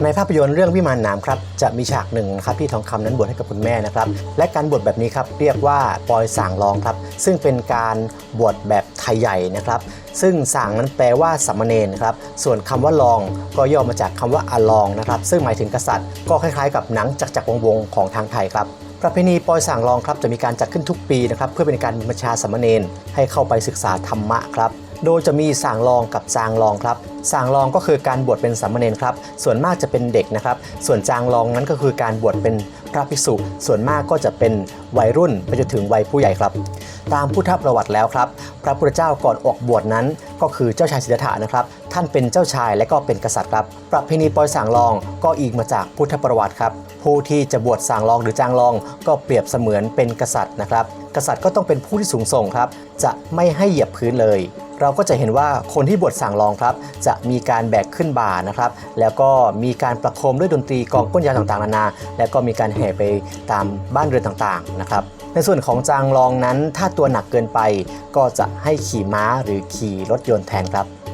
ในภาพยนตร์เรื่องวิมานน้ำครับจะมีฉากหนึ่งนะครับที่ทองคำนั้นบวชให้กับคุณแม่นะครับและการบวชแบบนี้ครับเรียกว่าปอยส่างรองครับซึ่งเป็นการบวชแบบไทยใหญ่นะครับซึ่งส่างนั้นแปลว่าสามเณรครับส่วนคำว่ารองก็ย่อมาจากคำว่าอลองนะครับซึ่งหมายถึงกษัตริย์ก็คล้ายๆกับหนังจักรจักรวงศ์ของทางไทยครับประเพณีปอยส่างรองครับจะมีการจัดขึ้นทุกปีนะครับเพื่อเป็นการบรรพชาสามเณรให้เข้าไปศึกษาธรรมะครับโดยจะมีส่างรองกับจางรองครับส่างรองก็คือการบวชเป็นสามเณรครับส่วนมากจะเป็นเด็กนะครับส่วนจางรองนั้นก็คือการบวชเป็นพระภิกษุส่วนมากก็จะเป็นวัยรุ่นไปจนถึงวัยผู้ใหญ่ครับตามพุทธประวัติแล้วครับพระพุทธเจ้าก่อนออกบวชนั้นก็คือเจ้าชายสิทธัตถะนะครับท่านเป็นเจ้าชายและก็เป็นกษัตริย์ครับประเพณีปอยส่างรองก็อิงมาจากพุทธประวัติครับผู้ที่จะบวชส่างรองหรือจางรองก็เปรียบเสมือนเป็นกษัตริย์นะครับกษัตริย์ก็ต้องเป็นผู้ที่สูงส่งครับจะไม่ให้เหยียบพื้นเลยเราก็จะเห็นว่าคนที่บวชส่างรองครับจะมีการแบกขึ้นบ่านะครับแล้วก็มีการประโคมด้วยดนตรีกลองก้นยาวต่างๆนานาแล้วก็มีการแห่ไปตามบ้านเรือนต่างๆนะครับในส่วนของจางรองนั้นถ้าตัวหนักเกินไปก็จะให้ขี่ม้าหรือขี่รถยนต์แทนครับ